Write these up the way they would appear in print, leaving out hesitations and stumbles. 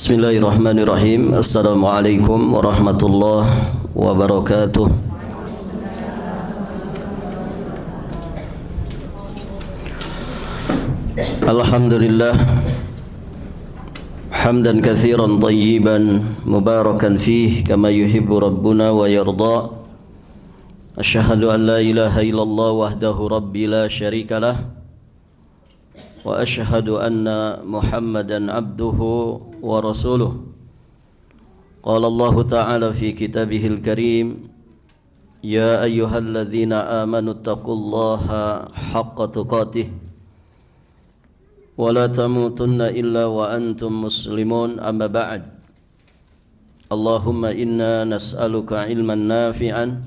Bismillahirrahmanirrahim. Assalamualaikum warahmatullahi wabarakatuh. Alhamdulillah hamdan katsiran tayyiban mubarakan fih kama yuhibbu rabbuna wa yarda. Asyhadu an la ilaha illallah wahdahu rabbi la syarikalah wa asyhadu anna Muhammadan abduhu wa rasuluh. Qala Allah ta'ala fi kitabihil karim, ya ayyuhalladzina amanu taqullaha haqqa tuqatih wa la tamutunna illa wa antum muslimun, amma ba'd. Allahumma inna nas'aluka ilman nafi'an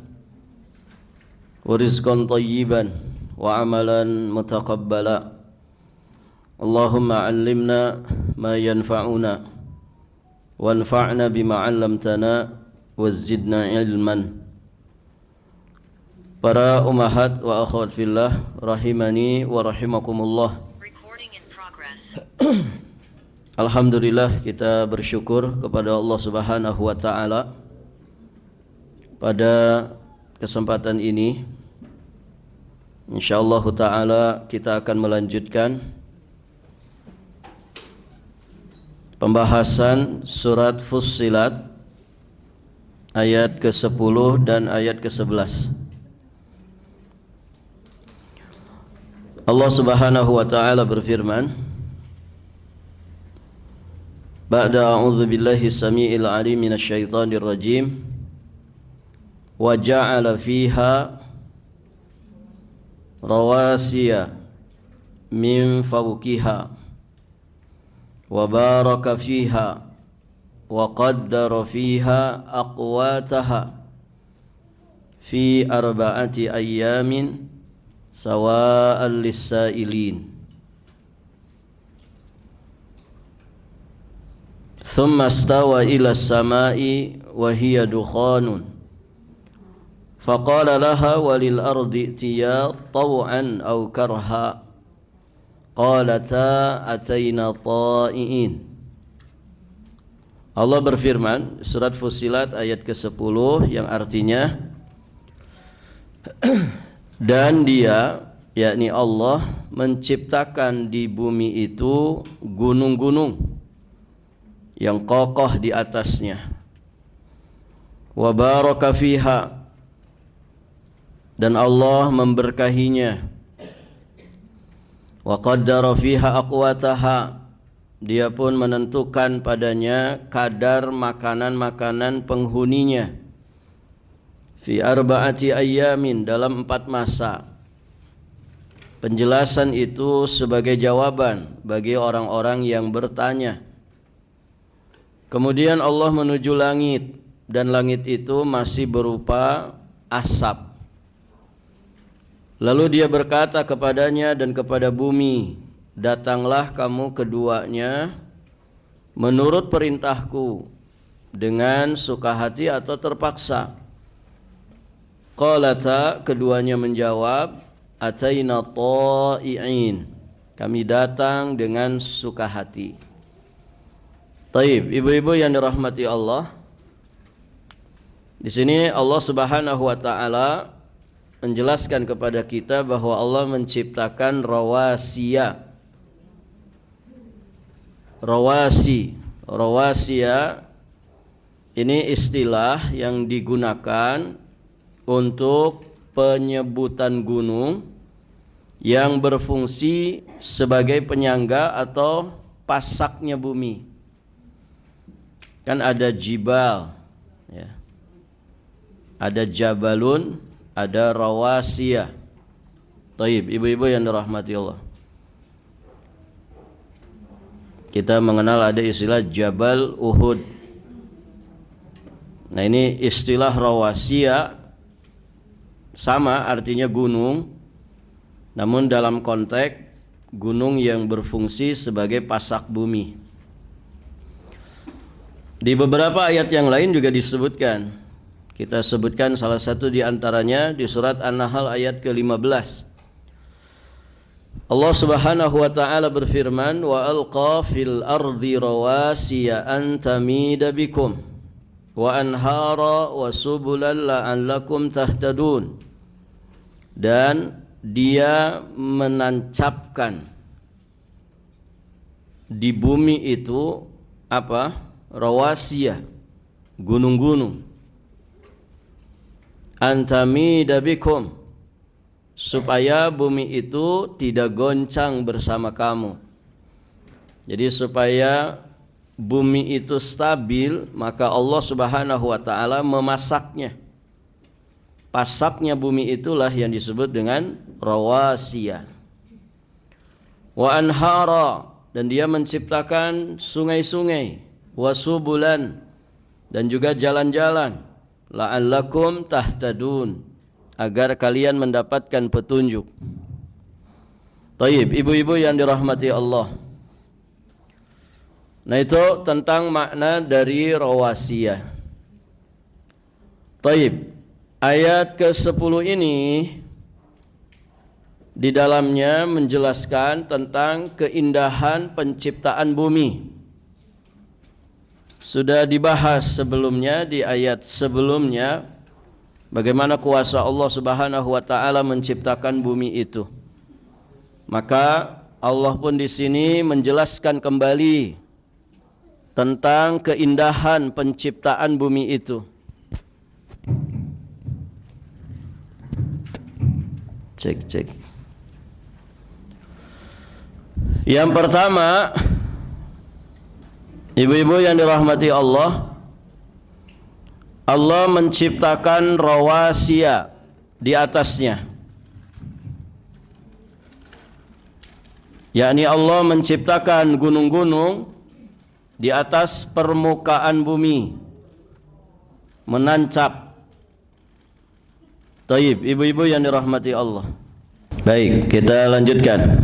wa rizqan tayyiban wa amalan mutaqabbala. Allahumma 'allimna ma yanfa'una wanfa'na bima 'allamtana wazidna ilman. Para ummahat wa akhwat fillah rahimani wa rahimakumullah. Alhamdulillah, kita bersyukur kepada Allah Subhanahu wa taala pada kesempatan ini. Insyaallah taala kita akan melanjutkan pembahasan surat Fussilat ayat ke-10 dan ayat ke-11. Allah Subhanahu wa taala berfirman, ba'da a'udzu billahi samii'il 'aliim minasyaitonir rajim, wa ja'ala fiha rawasiya min fawqiha wa baraka fiha wa qaddara fiha aqwataha fi arba'ati ayyamin sawa'an lis-sa'ilin. Thumma istawa ila as-sama'i wa hiya dukhanun faqala laha walil ardi itiya taw'an aw karha qalata ataina ta'iin. Allah berfirman, surat Fussilat ayat ke-10, yang artinya dan dia, yakni Allah, menciptakan di bumi itu gunung-gunung yang kokoh di atasnya, wa baraka fiha, dan Allah memberkahinya, wa qaddara fiha aqwataha, dia pun menentukan padanya kadar makanan-makanan penghuninya, fi arba'ati ayyamin, dalam 4 masa. Penjelasan itu sebagai jawaban bagi orang-orang yang bertanya. Kemudian Allah menuju langit, dan langit itu masih berupa asap. Lalu dia berkata kepadanya dan kepada bumi, datanglah kamu keduanya menurut perintahku, dengan suka hati atau terpaksa. Qalata, keduanya menjawab, ataina ta'i'in, kami datang dengan suka hati. Taib, ibu-ibu yang dirahmati Allah, di sini Allah Subhanahu wa taala menjelaskan kepada kita bahwa Allah menciptakan rawasiya. Rawasiya ini istilah yang digunakan untuk penyebutan gunung yang berfungsi sebagai penyangga atau pasaknya bumi. Kan ada jibal, ya. Ada jabalun, ada rawasiyah. Taib, ibu-ibu yang dirahmati Allah, kita mengenal ada istilah Jabal Uhud. Nah, ini istilah rawasiyah sama artinya gunung, namun dalam konteks gunung yang berfungsi sebagai pasak bumi. Di beberapa ayat yang lain juga disebutkan. Kita sebutkan salah satu di antaranya di surat An-Nahl ayat ke-15. Allah Subhanahu wa taala berfirman, wa alqa fil ardi rawasiya an tamida bikum wa anhara wa subulan la'allakum tahtadun. Dan dia menancapkan di bumi itu apa? Rawasiya, gunung-gunung. Antamida bikum, supaya bumi itu tidak goncang bersama kamu. Jadi supaya bumi itu stabil, maka Allah Subhanahu wa taala memasaknya. Pasaknya bumi itulah yang disebut dengan rawasiya. Wa anhara, dan dia menciptakan sungai-sungai, wasubulan, dan juga jalan-jalan, la'allakum tahtadun, agar kalian mendapatkan petunjuk. Taib, ibu-ibu yang dirahmati Allah. Nah, itu tentang makna dari rawasiyah. Taib, ayat ke-10 ini di dalamnya menjelaskan tentang keindahan penciptaan bumi. Sudah dibahas sebelumnya di ayat sebelumnya bagaimana kuasa Allah Subhanahu wa taala menciptakan bumi itu. Maka Allah pun di sini menjelaskan kembali tentang keindahan penciptaan bumi itu. Cek. Yang pertama, ibu-ibu yang dirahmati Allah, Allah menciptakan rawasiya di atasnya. Yakni Allah menciptakan gunung-gunung di atas permukaan bumi, menancap. Taib, ibu-ibu yang dirahmati Allah. Baik, kita lanjutkan.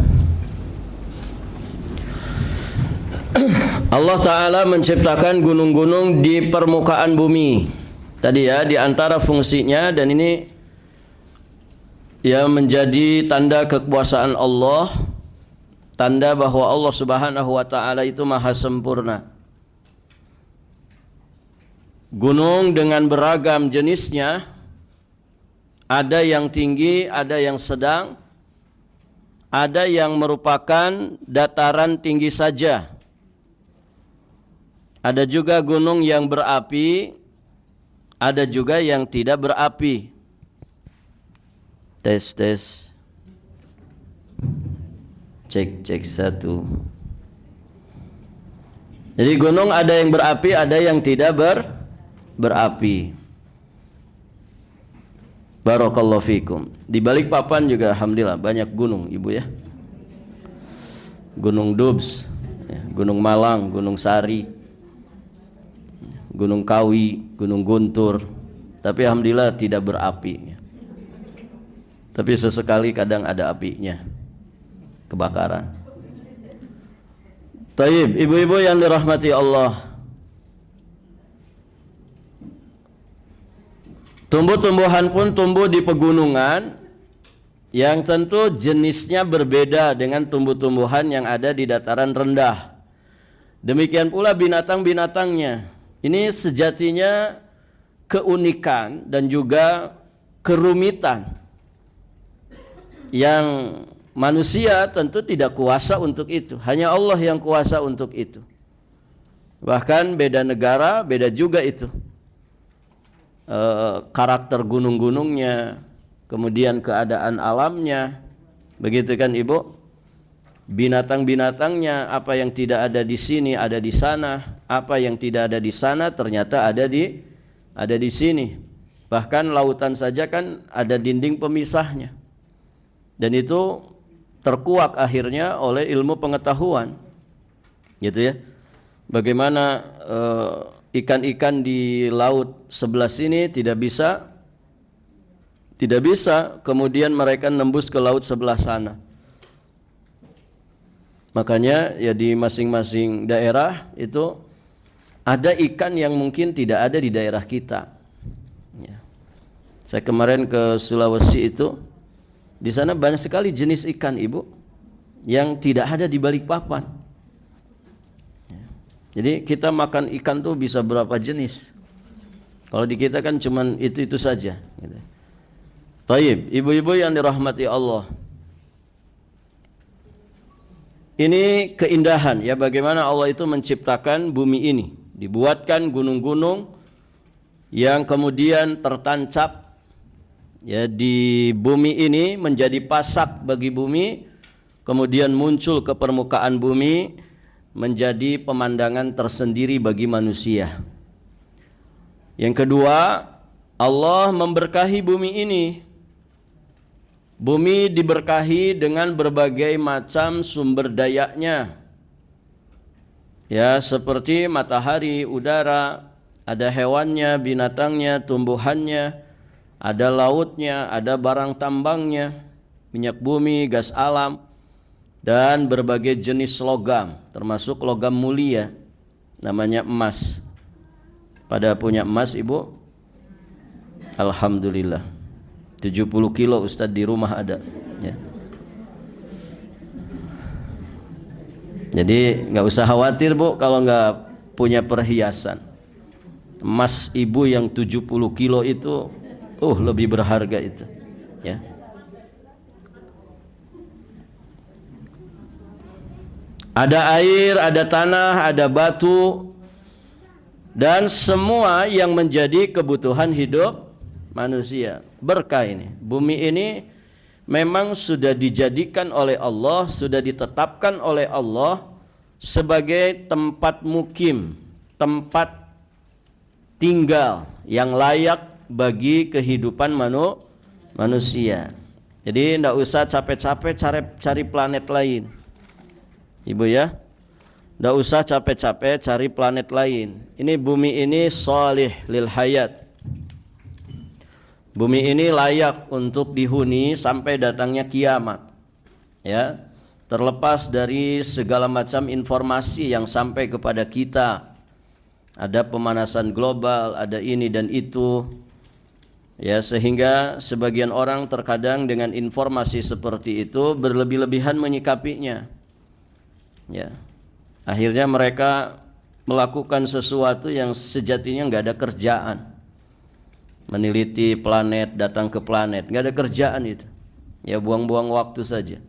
Allah Ta'ala menciptakan gunung-gunung di permukaan bumi. Tadi ya, di antara fungsinya, dan ini ya menjadi tanda kekuasaan Allah, tanda bahwa Allah Subhanahu wa Ta'ala itu maha sempurna. Gunung dengan beragam jenisnya, ada yang tinggi, ada yang sedang, ada yang merupakan dataran tinggi saja. Ada juga gunung yang berapi, ada juga yang tidak berapi. Tes. Cek 1. Jadi gunung ada yang berapi, ada yang tidak berapi. Barakallahu fikum. Di Balikpapan juga alhamdulillah banyak gunung, Ibu ya. Gunung Dubs, Gunung Malang, Gunung Sari, Gunung Kawi, Gunung Guntur, tapi alhamdulillah tidak berapi. Tapi sesekali kadang ada apinya, kebakaran. Taib, ibu-ibu yang dirahmati Allah, tumbuh-tumbuhan pun tumbuh di pegunungan yang tentu jenisnya berbeda dengan tumbuh-tumbuhan yang ada di dataran rendah. Demikian pula binatang-binatangnya. Ini sejatinya keunikan dan juga kerumitan yang manusia tentu tidak kuasa untuk itu. Hanya Allah yang kuasa untuk itu. Bahkan beda negara, beda juga itu. Karakter gunung-gunungnya, kemudian keadaan alamnya. Begitu kan Ibu? Binatang-binatangnya, apa yang tidak ada di sini ada di sana, apa yang tidak ada di sana ternyata ada di sini. Bahkan lautan saja kan ada dinding pemisahnya. Dan itu terkuak akhirnya oleh ilmu pengetahuan. Gitu ya. Bagaimana ikan-ikan di laut sebelah sini tidak bisa kemudian mereka nembus ke laut sebelah sana. Makanya ya di masing-masing daerah itu ada ikan yang mungkin tidak ada di daerah kita. Ya. Saya kemarin ke Sulawesi itu, di sana banyak sekali jenis ikan Ibu. yang tidak ada di Balikpapan. Jadi kita makan ikan tuh bisa berapa jenis. Kalau di kita kan cuman itu saja. Gitu. Taib, ibu-ibu yang dirahmati Allah. Ini keindahan ya, bagaimana Allah itu menciptakan bumi ini. Dibuatkan gunung-gunung yang kemudian tertancap ya di bumi ini menjadi pasak bagi bumi, kemudian muncul ke permukaan bumi menjadi pemandangan tersendiri bagi manusia. Yang kedua, Allah memberkahi bumi ini. Bumi diberkahi dengan berbagai macam sumber dayanya. Ya, seperti matahari, udara, ada hewannya, binatangnya, tumbuhannya, ada lautnya, ada barang tambangnya, minyak bumi, gas alam, dan berbagai jenis logam, termasuk logam mulia, namanya emas. Pada punya emas, Ibu? Alhamdulillah. 70 kilo Ustadz di rumah ada ya. Jadi nggak usah khawatir Bu kalau nggak punya perhiasan. Emas ibu yang 70 kilo itu lebih berharga itu ya. Ada air, ada tanah, ada batu, dan semua yang menjadi kebutuhan hidup manusia. Berkah ini. Bumi ini memang sudah dijadikan oleh Allah, sudah ditetapkan oleh Allah sebagai tempat mukim, tempat tinggal yang layak bagi kehidupan manusia. Jadi tidak usah capek-capek cari planet lain, Ibu ya. Tidak usah capek-capek cari planet lain. Ini bumi ini shalih lil hayat. Bumi ini layak untuk dihuni sampai datangnya kiamat. Ya, terlepas dari segala macam informasi yang sampai kepada kita. Ada pemanasan global, ada ini dan itu. Ya, sehingga sebagian orang terkadang dengan informasi seperti itu berlebih-lebihan menyikapinya. Ya. Akhirnya mereka melakukan sesuatu yang sejatinya nggak ada kerjaan. Meneliti planet, datang ke planet, nggak ada kerjaan itu. Ya buang-buang waktu saja.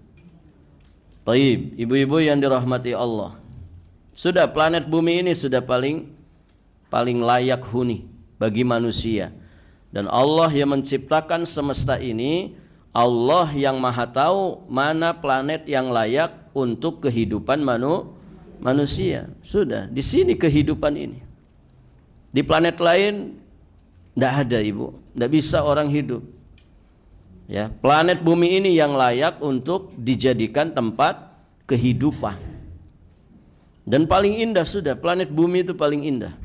Taib, ibu-ibu yang dirahmati Allah. Sudah planet bumi ini sudah paling layak huni bagi manusia. Dan Allah yang menciptakan semesta ini, Allah yang maha tahu mana planet yang layak untuk kehidupan manusia. Sudah, di sini kehidupan ini. Di planet lain tidak ada Ibu, tidak bisa orang hidup. Ya, planet bumi ini yang layak untuk dijadikan tempat kehidupan. Dan paling indah sudah, planet bumi itu paling indah.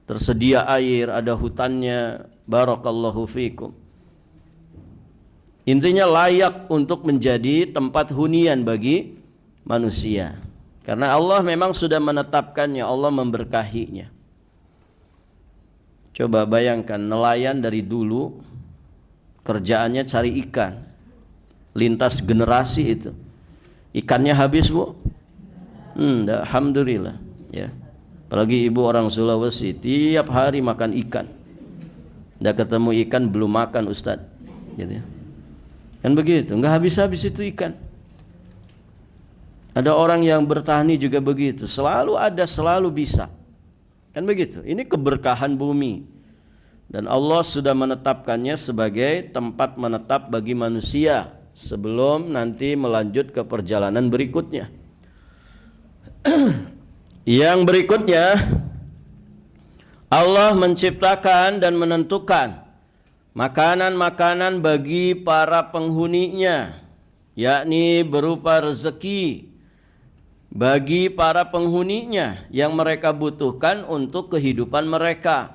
Tersedia air, ada hutannya, barakallahu fikum. Intinya layak untuk menjadi tempat hunian bagi manusia. Karena Allah memang sudah menetapkannya, Allah memberkahinya. Coba bayangkan nelayan dari dulu kerjaannya cari ikan, lintas generasi itu. Ikannya habis Bu? Alhamdulillah ya. Apalagi ibu orang Sulawesi tiap hari makan ikan. Udah ketemu ikan belum makan Ustadz gitu ya. Kan begitu, nggak habis-habis itu ikan. Ada orang yang bertani juga begitu, selalu ada, selalu bisa. Kan begitu. Ini keberkahan bumi. Dan Allah sudah menetapkannya sebagai tempat menetap bagi manusia sebelum nanti melanjut ke perjalanan berikutnya. Yang berikutnya, Allah menciptakan dan menentukan makanan-makanan bagi para penghuninya, yakni berupa rezeki bagi para penghuninya yang mereka butuhkan untuk kehidupan mereka.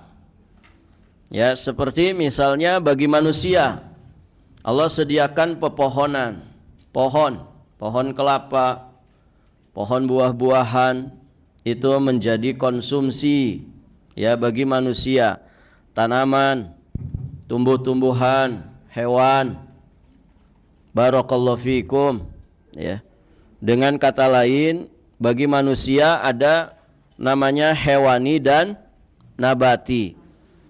Ya, seperti misalnya bagi manusia, Allah sediakan pepohonan, pohon kelapa, pohon buah-buahan itu menjadi konsumsi ya bagi manusia, tanaman, tumbuh-tumbuhan, hewan. Barakallahu fikum ya. Dengan kata lain, bagi manusia ada namanya hewani dan nabati.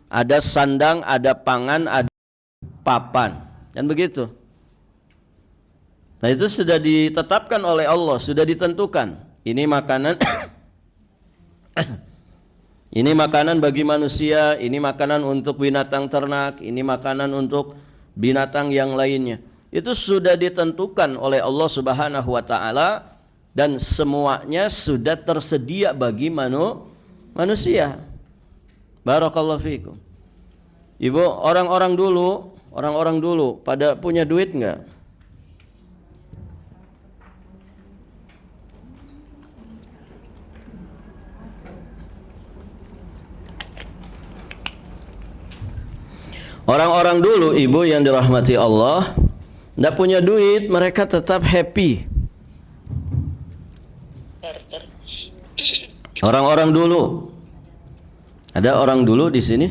Ada sandang, ada pangan, ada papan. Dan begitu. Nah, itu sudah ditetapkan oleh Allah, sudah ditentukan. Ini makanan ini makanan bagi manusia, ini makanan untuk binatang ternak, ini makanan untuk binatang yang lainnya. Itu sudah ditentukan oleh Allah Subhanahu wa taala dan semuanya sudah tersedia bagi manusia. Barakallahu fikum. Ibu, orang-orang dulu pada punya duit enggak? Orang-orang dulu, ibu yang dirahmati Allah, tidak punya duit, mereka tetap happy. Orang-orang dulu, ada orang dulu di sini?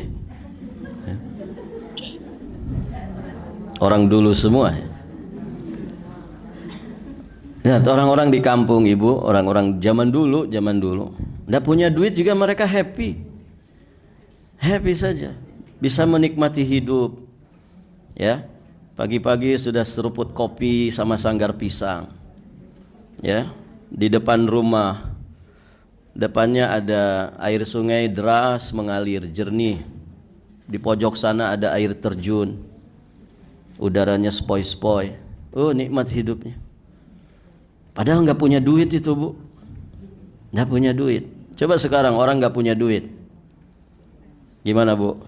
Orang dulu semua. Ya, orang-orang di kampung, ibu, orang-orang zaman dulu, tidak punya duit juga mereka happy, happy saja. Bisa menikmati hidup, ya. Pagi-pagi sudah seruput kopi sama sanggar pisang, ya. Di depan rumah, depannya ada air sungai deras mengalir jernih. Di pojok sana ada air terjun, udaranya sepoi-sepoi. Oh, nikmat hidupnya. Padahal nggak punya duit itu, bu, nggak punya duit. Coba sekarang orang nggak punya duit, gimana, bu?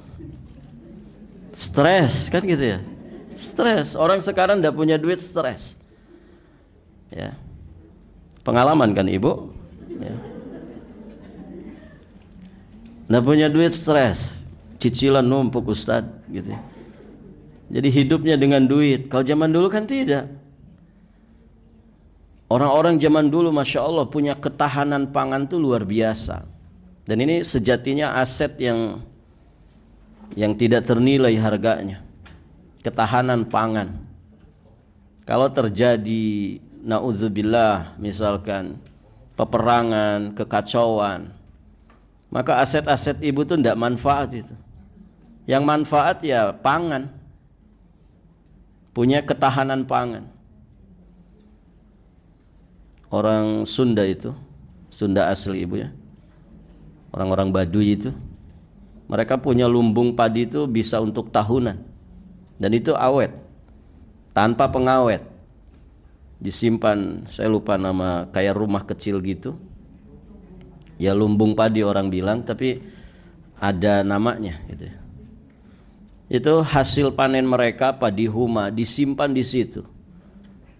Stres kan gitu ya, stres. Orang sekarang tidak punya duit, stres, ya. Pengalaman kan ibu, ya. Tidak punya duit, stres, cicilan numpuk ustadz gitu. Jadi hidupnya dengan duit. Kalau zaman dulu kan tidak. Orang-orang zaman dulu masya Allah punya ketahanan pangan tuh luar biasa. Dan ini sejatinya aset yang tidak ternilai harganya, ketahanan pangan. Kalau terjadi naudzubillah misalkan peperangan, kekacauan, maka aset-aset ibu itu tidak manfaat itu. Yang manfaat ya pangan, punya ketahanan pangan. Orang Sunda itu, Sunda asli ibu ya, orang-orang Baduy itu, mereka punya lumbung padi itu bisa untuk tahunan. Dan itu awet, tanpa pengawet. Disimpan, saya lupa nama, kayak rumah kecil gitu. Ya lumbung padi orang bilang, tapi ada namanya gitu. Itu hasil panen mereka, padi huma, disimpan di situ.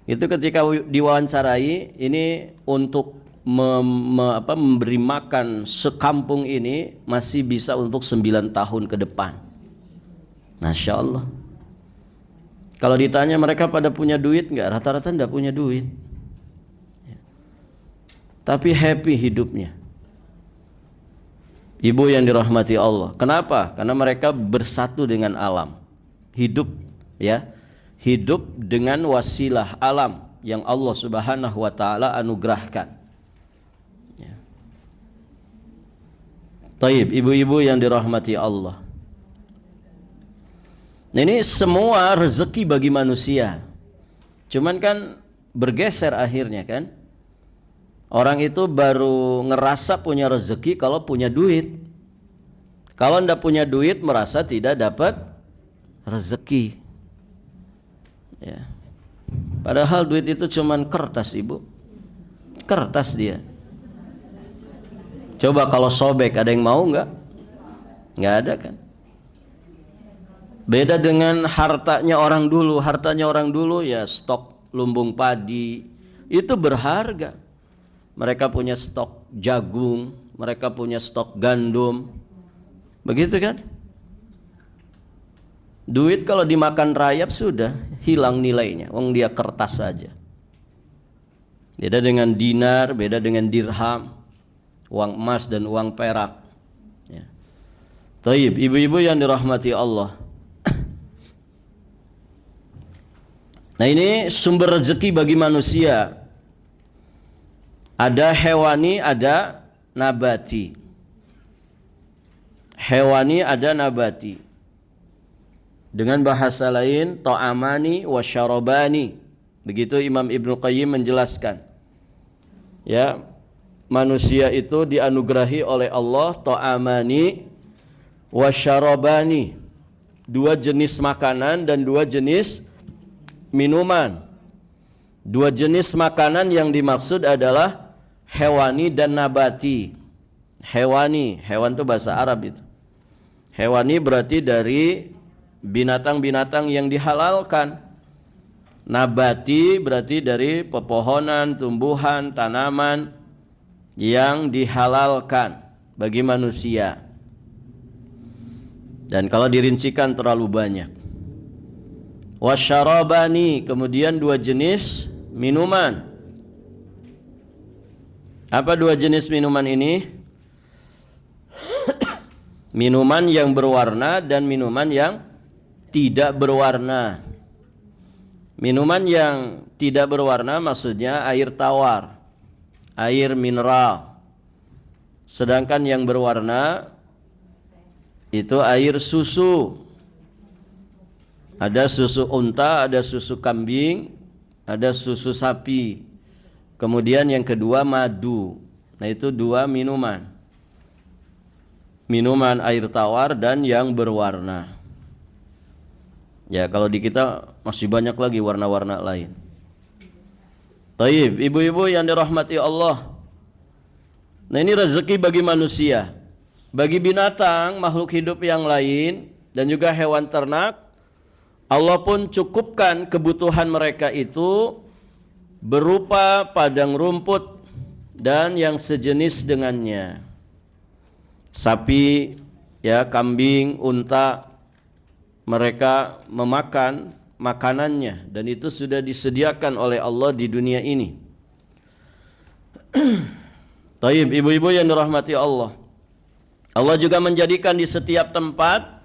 Itu ketika diwawancarai, ini untuk memberi makan sekampung ini masih bisa untuk 9 tahun ke depan. Masya Allah. Kalau ditanya mereka pada punya duit enggak? Rata-rata enggak punya duit, tapi happy hidupnya. Ibu yang dirahmati Allah. Kenapa? Karena mereka bersatu dengan alam. Hidup, ya. Hidup dengan wasilah alam yang Allah Subhanahu wa taala anugerahkan. Taib, ibu-ibu yang dirahmati Allah. Nah, ini semua rezeki bagi manusia. Cuman kan bergeser akhirnya kan. Orang itu baru ngerasa punya rezeki kalau punya duit. Kalau tidak punya duit merasa tidak dapat rezeki. Ya. Padahal duit itu cuman kertas, ibu. Kertas dia. Coba kalau sobek ada yang mau enggak? Enggak ada kan? Beda dengan hartanya orang dulu. Hartanya orang dulu ya stok lumbung padi, itu berharga. Mereka punya stok jagung, mereka punya stok gandum. Begitu kan? Duit kalau dimakan rayap sudah hilang nilainya. Wong dia kertas saja. Beda dengan dinar, beda dengan dirham, uang emas dan uang perak. Ya. Taib, ibu-ibu yang dirahmati Allah. Nah, ini sumber rezeki bagi manusia. Ada hewani, ada nabati. Hewani ada nabati. Dengan bahasa lain, ta'amani wa syarabani. Begitu Imam Ibnu Qayyim menjelaskan. Ya, manusia itu dianugerahi oleh Allah ta'amani wa syarabani. 2 jenis makanan dan 2 jenis minuman. 2 jenis makanan yang dimaksud adalah hewani dan nabati. Hewani, hewan itu bahasa Arab itu. Hewani berarti dari binatang-binatang yang dihalalkan. Nabati berarti dari pepohonan, tumbuhan, tanaman yang dihalalkan bagi manusia. Dan kalau dirincikan terlalu banyak. Wasyarabani, kemudian 2 jenis minuman. Apa 2 jenis minuman ini? Minuman yang berwarna dan minuman yang tidak berwarna. Minuman yang tidak berwarna maksudnya air tawar, air mineral. Sedangkan yang berwarna itu air susu. Ada susu unta, ada susu kambing, ada susu sapi. Kemudian yang kedua madu. Nah itu 2 minuman. Minuman air tawar dan yang berwarna. Ya kalau di kita masih banyak lagi warna-warna lain. Taib, ibu-ibu yang dirahmati Allah. Nah ini rezeki bagi manusia. Bagi binatang, makhluk hidup yang lain dan juga hewan ternak, Allah pun cukupkan kebutuhan mereka itu berupa padang rumput dan yang sejenis dengannya. Sapi, ya, kambing, unta, mereka memakan makanannya dan itu sudah disediakan oleh Allah di dunia ini. Taib, ibu-ibu yang dirahmati Allah. Allah juga menjadikan di setiap tempat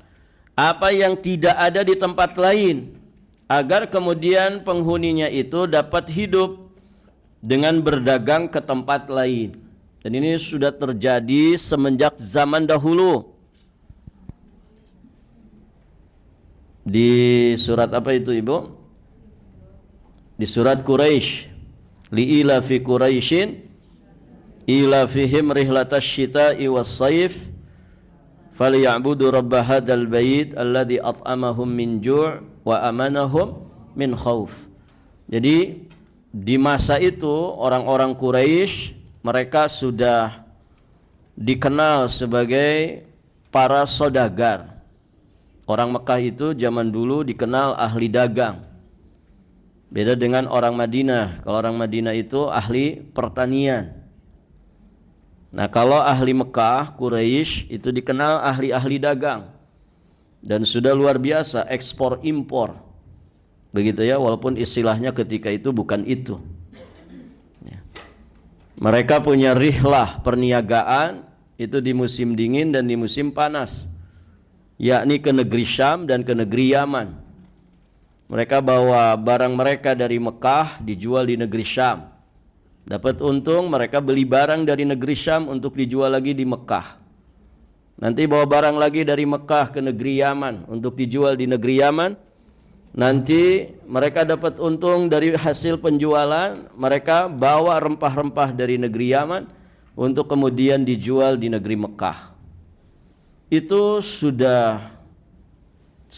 apa yang tidak ada di tempat lain agar kemudian penghuninya itu dapat hidup dengan berdagang ke tempat lain. Dan ini sudah terjadi semenjak zaman dahulu. Di surat apa itu Ibu? Di surat Quraisy. Li'ila fi Quraisyin ila fihim rihlatash syita'i was-sayf falyabudu rabb hadzal bait alladzi at'amahum min ju' wa amanahum min khauf. Jadi di masa itu orang-orang Quraisy mereka sudah dikenal sebagai para saudagar. Orang Mekah itu zaman dulu dikenal ahli dagang. Beda dengan orang Madinah. Kalau orang Madinah itu ahli pertanian. Nah kalau ahli Mekah, Quraisy itu dikenal ahli-ahli dagang. Dan sudah luar biasa ekspor impor. Begitu ya, walaupun istilahnya ketika itu bukan itu. Mereka punya rihlah perniagaan itu di musim dingin dan di musim panas, yakni ke negeri Syam dan ke negeri Yaman. Mereka bawa barang mereka dari Mekah dijual di negeri Syam. Dapat untung, mereka beli barang dari negeri Syam untuk dijual lagi di Mekah. Nanti bawa barang lagi dari Mekah ke negeri Yaman untuk dijual di negeri Yaman. Nanti mereka dapat untung dari hasil penjualan, mereka bawa rempah-rempah dari negeri Yaman untuk kemudian dijual di negeri Mekah. Itu sudah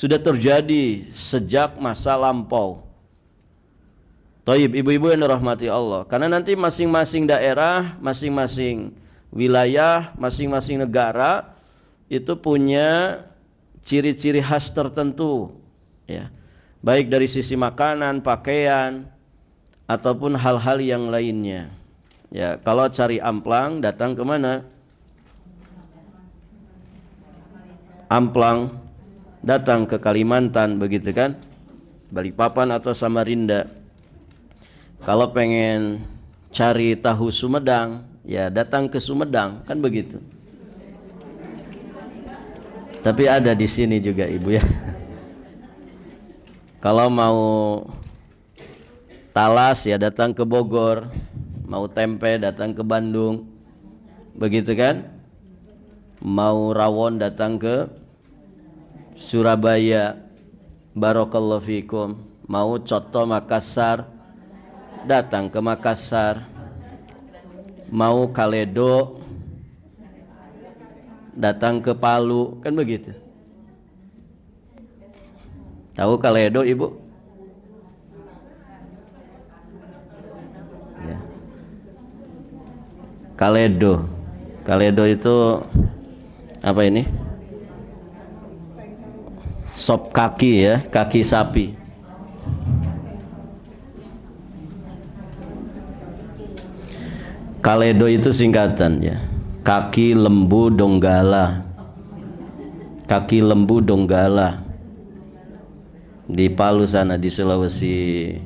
terjadi sejak masa lampau. Taib, ibu-ibu yang dirahmati Allah. Karena nanti masing-masing daerah, masing-masing wilayah, masing-masing negara itu punya ciri-ciri khas tertentu, ya. Baik dari sisi makanan, pakaian, ataupun hal-hal yang lainnya. Ya, kalau cari amplang datang ke mana? Amplang datang ke Kalimantan, begitu kan? Balikpapan atau Samarinda. Kalau pengen cari tahu Sumedang, ya datang ke Sumedang, kan begitu. Tapi ada di sini juga Ibu ya. Kalau mau talas ya datang ke Bogor, mau tempe datang ke Bandung, begitu kan? Mau rawon datang ke Surabaya, barakallahu fikum. Mau coto Makassar datang ke Makassar. Mau kaledo datang ke Palu, kan begitu. Tahu kaledo, Ibu? Ya. Kaledo itu apa ini? Sop kaki ya, kaki sapi. Kaledo itu singkatan ya. Kaki lembu Donggala. Kaki lembu Donggala. Di Palu sana, di Sulawesi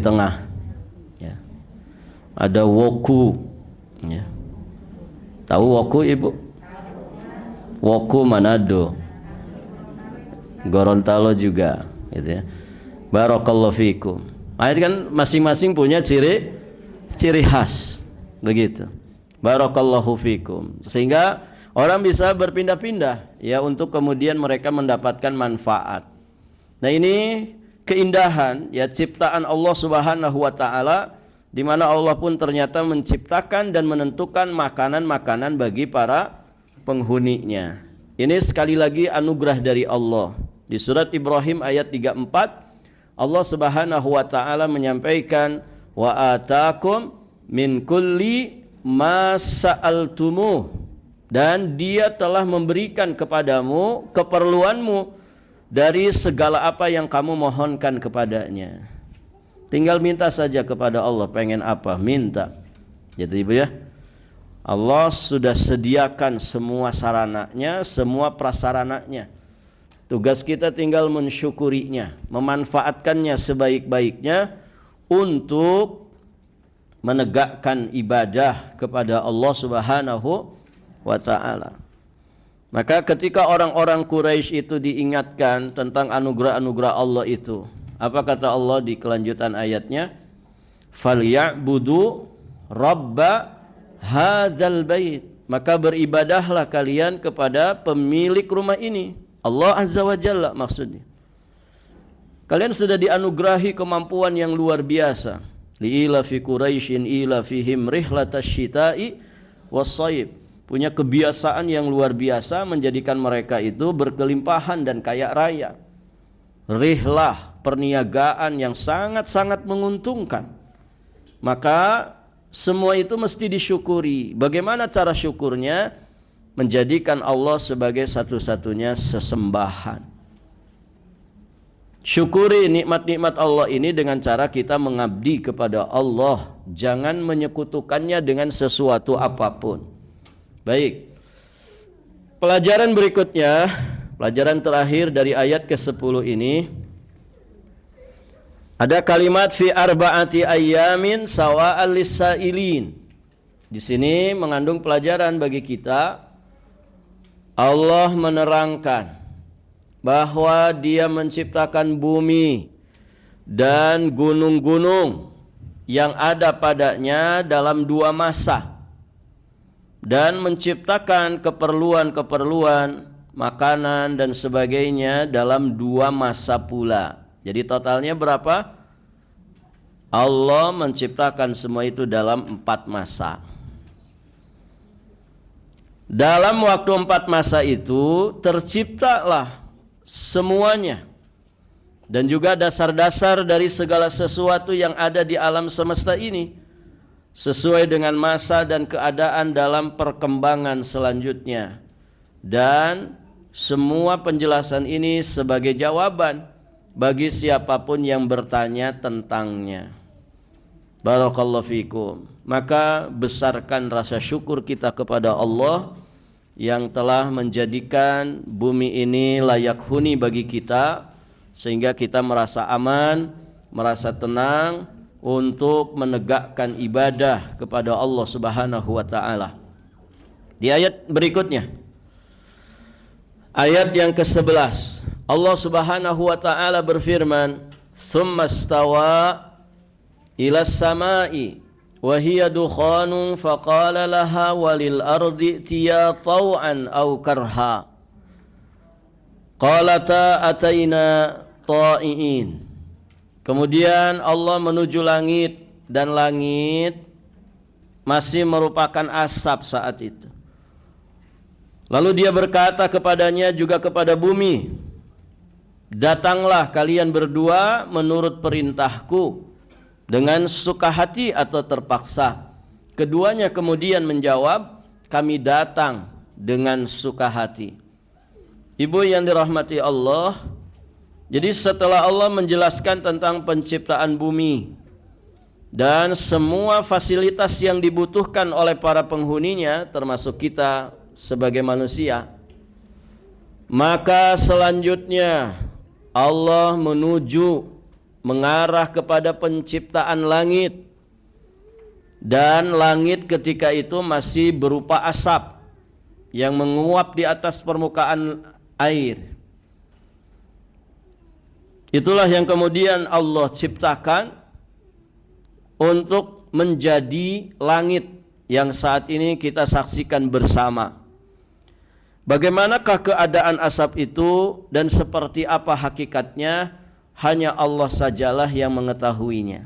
Tengah ya. Ada woku ya. Tahu woku, Ibu? Woku Manado, Gorontalo juga gitu ya. Barakallahu fikum. Ayat kan masing-masing punya ciri khas begitu. Barakallahu fikum. Sehingga orang bisa berpindah-pindah ya untuk kemudian mereka mendapatkan manfaat. Nah, ini keindahan ya ciptaan Allah Subhanahu wa taala, di mana Allah pun ternyata menciptakan dan menentukan makanan-makanan bagi para penghuninya. Ini sekali lagi anugerah dari Allah. Di surat Ibrahim ayat 34 Allah Subhanahu wa taala menyampaikan, wa atakum min kulli ma sa'altumuh, dan dia telah memberikan kepadamu keperluanmu dari segala apa yang kamu mohonkan kepadanya. Tinggal minta saja kepada Allah, pengen apa, minta. Gitu Ibu ya. Allah sudah sediakan semua sarananya, semua prasarananya. Tugas kita tinggal mensyukurinya, memanfaatkannya sebaik-baiknya untuk menegakkan ibadah kepada Allah Subhanahu wa ta'ala. Maka ketika orang-orang Quraisy itu diingatkan tentang anugerah-anugerah Allah itu, apa kata Allah di kelanjutan ayatnya? Falyabudu rabba hadzal bait, maka beribadahlah kalian kepada pemilik rumah ini, Allah Azza wa Jalla maksudnya. Kalian sudah dianugerahi kemampuan yang luar biasa. Li'ila fi Quraisyin ila fihim rihlatash syita'i was-sayib. Punya kebiasaan yang luar biasa menjadikan mereka itu berkelimpahan dan kaya raya. Rihlah, perniagaan yang sangat-sangat menguntungkan. Maka semua itu mesti disyukuri. Bagaimana cara syukurnya? Menjadikan Allah sebagai satu-satunya sesembahan. Syukuri nikmat-nikmat Allah ini dengan cara kita mengabdi kepada Allah. Jangan menyekutukannya dengan sesuatu apapun. Baik, pelajaran berikutnya, pelajaran terakhir dari ayat ke-10 ini, ada kalimat fi arba'ati ayyamin sawa'al lis-sa'ilin. Di sini mengandung pelajaran bagi kita. Allah menerangkan bahwa Dia menciptakan bumi dan gunung-gunung yang ada padanya dalam 2 masa, dan menciptakan keperluan-keperluan makanan dan sebagainya dalam 2 masa pula. Jadi totalnya berapa? Allah menciptakan semua itu dalam 4 masa. Dalam waktu 4 masa itu terciptalah semuanya, dan juga dasar-dasar dari segala sesuatu yang ada di alam semesta ini, sesuai dengan masa dan keadaan dalam perkembangan selanjutnya. Dan semua penjelasan ini sebagai jawaban bagi siapapun yang bertanya tentangnya. Barakallahu fikum. Maka besarkan rasa syukur kita kepada Allah yang telah menjadikan bumi ini layak huni bagi kita, sehingga kita merasa aman, merasa tenang untuk menegakkan ibadah kepada Allah Subhanahu wa taala. Di ayat berikutnya, ayat yang ke-11, Allah Subhanahu wa taala berfirman, "Tsumma stawa ila samai wa hiya dukhanun faqala laha walil ardi tiya taw'an aw karha qalata ataina ta'iin. Kemudian Allah menuju langit dan langit masih merupakan asap saat itu. Lalu dia berkata kepadanya juga kepada bumi, datanglah kalian berdua menurut perintahku dengan suka hati atau terpaksa. Keduanya kemudian menjawab, kami datang dengan suka hati. Ibu yang dirahmati Allah, jadi setelah Allah menjelaskan tentang penciptaan bumi dan semua fasilitas yang dibutuhkan oleh para penghuninya, termasuk kita sebagai manusia, maka selanjutnya Allah mengarah kepada penciptaan langit. Dan langit ketika itu masih berupa asap yang menguap di atas permukaan air. Itulah yang kemudian Allah ciptakan untuk menjadi langit yang saat ini kita saksikan bersama. Bagaimanakah keadaan asap itu dan seperti apa hakikatnya, hanya Allah sajalah yang mengetahuinya.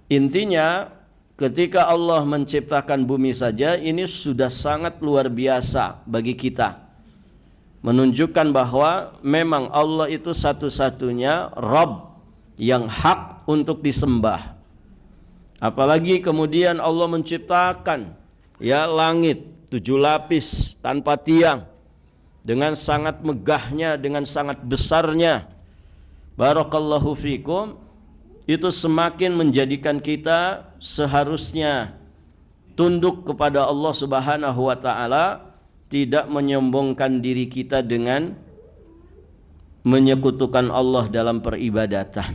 Intinya ketika Allah menciptakan bumi saja ini sudah sangat luar biasa bagi kita, menunjukkan bahwa memang Allah itu satu-satunya Rabb yang hak untuk disembah. Apalagi kemudian Allah menciptakan langit 7 lapis tanpa tiang, dengan sangat megahnya, dengan sangat besarnya. Barakallahu fikum. Itu semakin menjadikan kita seharusnya tunduk kepada Allah Subhanahu wa taala, tidak menyombongkan diri kita dengan menyekutukan Allah dalam peribadatan.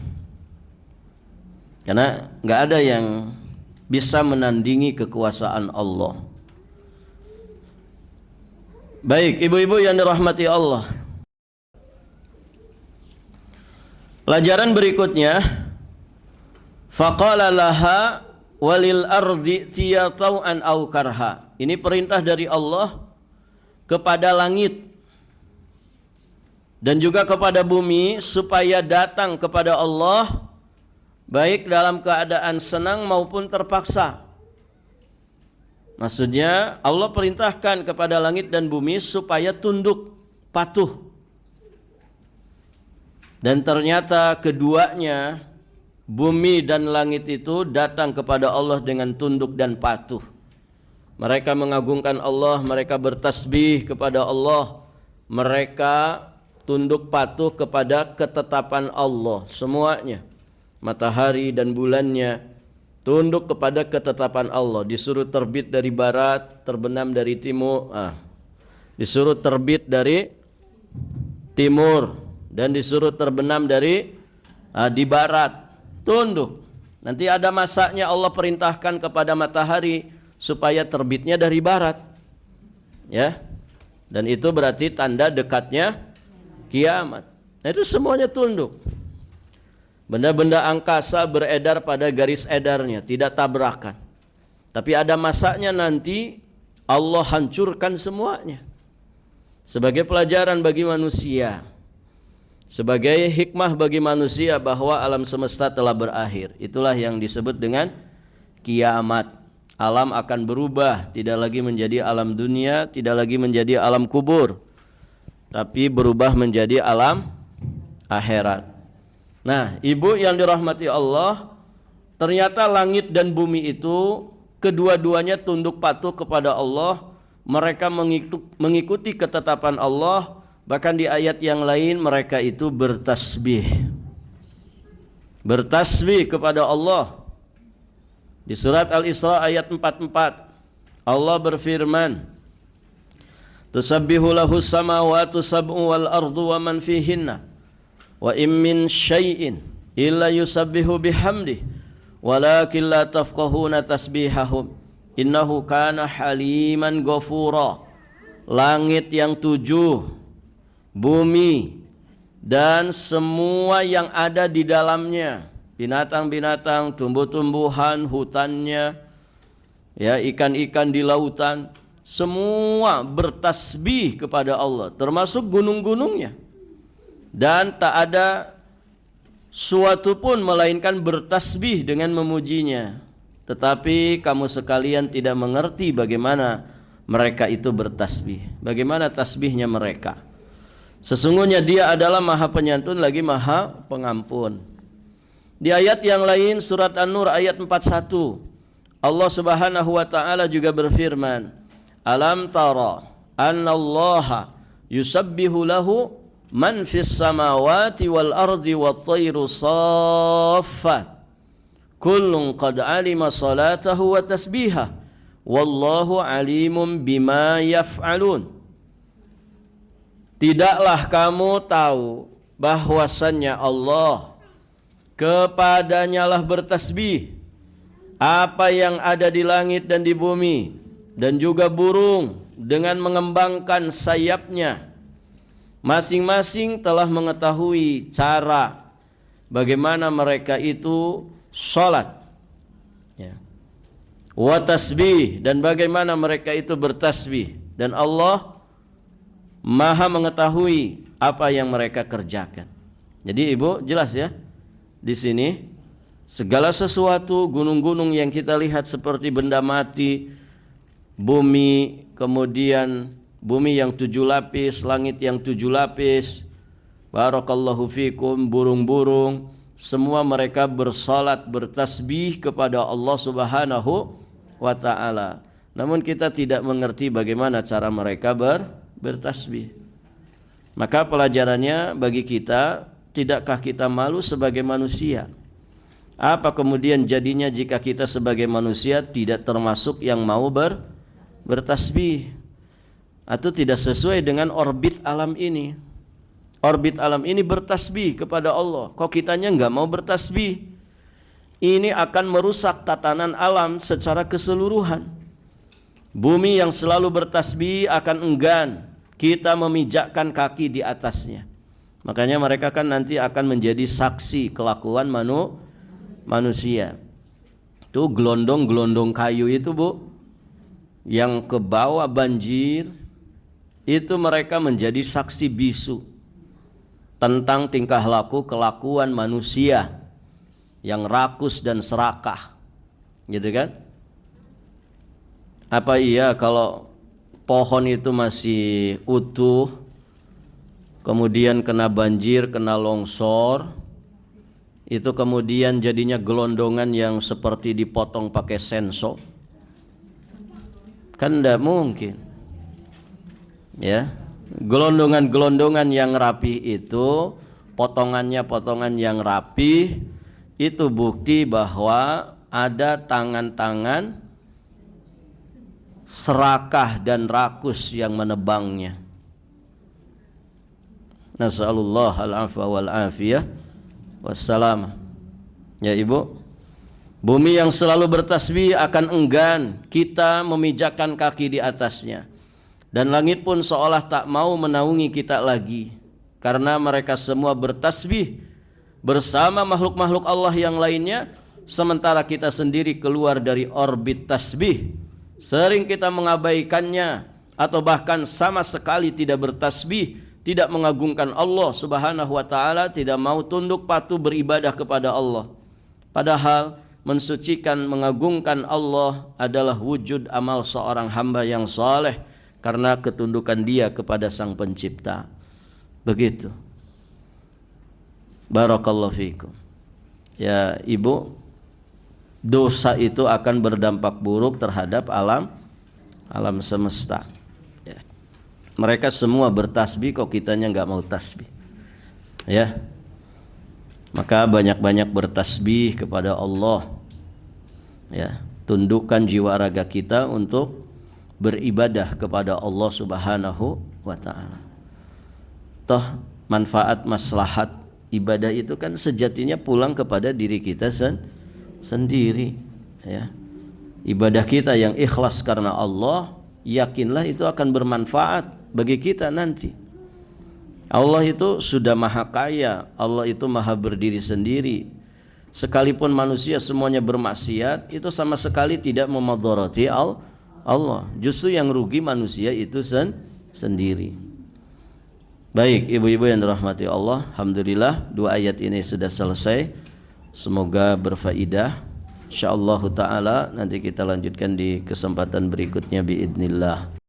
Karena nggak ada yang bisa menandingi kekuasaan Allah. Baik, ibu-ibu yang dirahmati Allah, pelajaran berikutnya, faqala laha walil ardi tiya taw'an aw karha. Ini perintah dari Allah kepada langit dan juga kepada bumi supaya datang kepada Allah baik dalam keadaan senang maupun terpaksa. Maksudnya Allah perintahkan kepada langit dan bumi supaya tunduk, patuh. Dan ternyata keduanya, bumi dan langit itu datang kepada Allah dengan tunduk dan patuh. Mereka mengagungkan Allah, mereka bertasbih kepada Allah, mereka tunduk patuh kepada ketetapan Allah semuanya. Matahari dan bulannya tunduk kepada ketetapan Allah. Disuruh terbit dari barat, terbenam dari timur. Disuruh terbit dari timur dan disuruh terbenam dari di barat. Tunduk. Nanti ada masanya Allah perintahkan kepada matahari supaya terbitnya dari barat. Ya. Dan itu berarti tanda dekatnya kiamat. Nah, itu semuanya tunduk. Benda-benda angkasa beredar pada garis edarnya, tidak tabrakan. Tapi ada masanya nanti Allah hancurkan semuanya. Sebagai pelajaran bagi manusia, sebagai hikmah bagi manusia bahwa alam semesta telah berakhir. Itulah yang disebut dengan kiamat. Alam akan berubah, tidak lagi menjadi alam dunia, tidak lagi menjadi alam kubur, tapi berubah menjadi alam akhirat. Nah, ibu yang dirahmati Allah, ternyata langit dan bumi itu kedua-duanya tunduk patuh kepada Allah. Mereka mengikuti ketetapan Allah. Bahkan di ayat yang lain mereka itu bertasbih. Bertasbih kepada Allah. Di surat Al-Isra ayat 44 Allah berfirman, "Tusabbihu lahu samawati sab'u wal ardu wa man fihinna wa in min syai'in illa yusabbihu bihamdihi walakin la tafqahuna tasbihahum innahu kana haliman ghafura." Langit yang 7, bumi dan semua yang ada di dalamnya binatang-binatang, tumbuh-tumbuhan, hutannya, ya, ikan-ikan di lautan, semua bertasbih kepada Allah, termasuk gunung-gunungnya. Dan tak ada suatu pun melainkan bertasbih dengan memujinya. Tetapi kamu sekalian tidak mengerti bagaimana mereka itu bertasbih, bagaimana tasbihnya mereka. Sesungguhnya Dia adalah Maha Penyantun lagi Maha Pengampun. Di ayat yang lain surat An-Nur ayat 41, Allah Subhanahu wa taala juga berfirman, "Alam tara annallaha yusabbihu lahu man fis samawati wal ardi wat thayru saffat kullun qad alima salatahu wa tasbihah wallahu alimun bima yaf'alun." Tidaklah kamu tahu bahwasannya Allah, kepadanyalah bertasbih apa yang ada di langit dan di bumi, dan juga burung dengan mengembangkan sayapnya. Masing-masing telah mengetahui cara bagaimana mereka itu sholat, ya, wa tasbih, dan bagaimana mereka itu bertasbih. Dan Allah Maha mengetahui apa yang mereka kerjakan. Jadi Ibu jelas ya, di sini segala sesuatu, gunung-gunung yang kita lihat seperti benda mati, bumi, kemudian bumi yang 7 lapis, langit yang 7 lapis, barakallahu fikum, burung-burung, semua mereka bersalat, bertasbih kepada Allah Subhanahu wa taala. Namun kita tidak mengerti bagaimana cara mereka bertasbih. Maka pelajarannya bagi kita, tidakkah kita malu sebagai manusia? Apa kemudian jadinya jika kita sebagai manusia tidak termasuk yang mau bertasbih, atau tidak sesuai dengan orbit alam ini? Orbit alam ini bertasbih kepada Allah, kok kitanya enggak mau bertasbih? Ini akan merusak tatanan alam secara keseluruhan. Bumi yang selalu bertasbih akan enggan kita memijakkan kaki di atasnya. Makanya mereka kan nanti akan menjadi saksi kelakuan manusia. Itu gelondong-gelondong kayu itu Bu, yang ke bawah banjir, itu mereka menjadi saksi bisu tentang tingkah laku kelakuan manusia yang rakus dan serakah, gitu kan? Apa iya kalau pohon itu masih utuh, kemudian kena banjir, kena longsor, itu kemudian jadinya gelondongan yang seperti dipotong pakai senso? Kan tidak mungkin, ya. Gelondongan-gelondongan yang rapi itu, potongannya potongan yang rapi, itu bukti bahwa ada tangan-tangan serakah dan rakus yang menebangnya. Nasallallahu al-afwa wal afiyah wassalam. Ya Ibu, bumi yang selalu bertasbih akan enggan kita memijakkan kaki di atasnya, dan langit pun seolah tak mau menaungi kita lagi, karena mereka semua bertasbih bersama makhluk-makhluk Allah yang lainnya, sementara kita sendiri keluar dari orbit tasbih. Sering kita mengabaikannya, atau bahkan sama sekali tidak bertasbih, tidak mengagungkan Allah Subhanahu wa taala, tidak mau tunduk patuh beribadah kepada Allah. Padahal mensucikan, mengagungkan Allah adalah wujud amal seorang hamba yang saleh karena ketundukan dia kepada Sang Pencipta. Begitu. Barakallahu fikum. Ya Ibu, dosa itu akan berdampak buruk terhadap alam semesta. Ya. Mereka semua bertasbih, kok kitanya nggak mau tasbih. Ya, maka banyak-banyak bertasbih kepada Allah. Ya, tundukkan jiwa raga kita untuk beribadah kepada Allah Subhanahu wa taala. Toh manfaat maslahat ibadah itu kan sejatinya pulang kepada diri kita sendiri, ya. Ibadah kita yang ikhlas karena Allah, yakinlah itu akan bermanfaat bagi kita nanti. Allah itu sudah maha kaya, Allah itu maha berdiri sendiri, sekalipun manusia semuanya bermaksiat, itu sama sekali tidak memadharati Allah. Justru yang rugi manusia itu sendiri. Baik, ibu-ibu yang dirahmati Allah, alhamdulillah 2 ayat ini sudah selesai. Semoga berfaedah. Insyaallah taala nanti kita lanjutkan di kesempatan berikutnya biidznillah.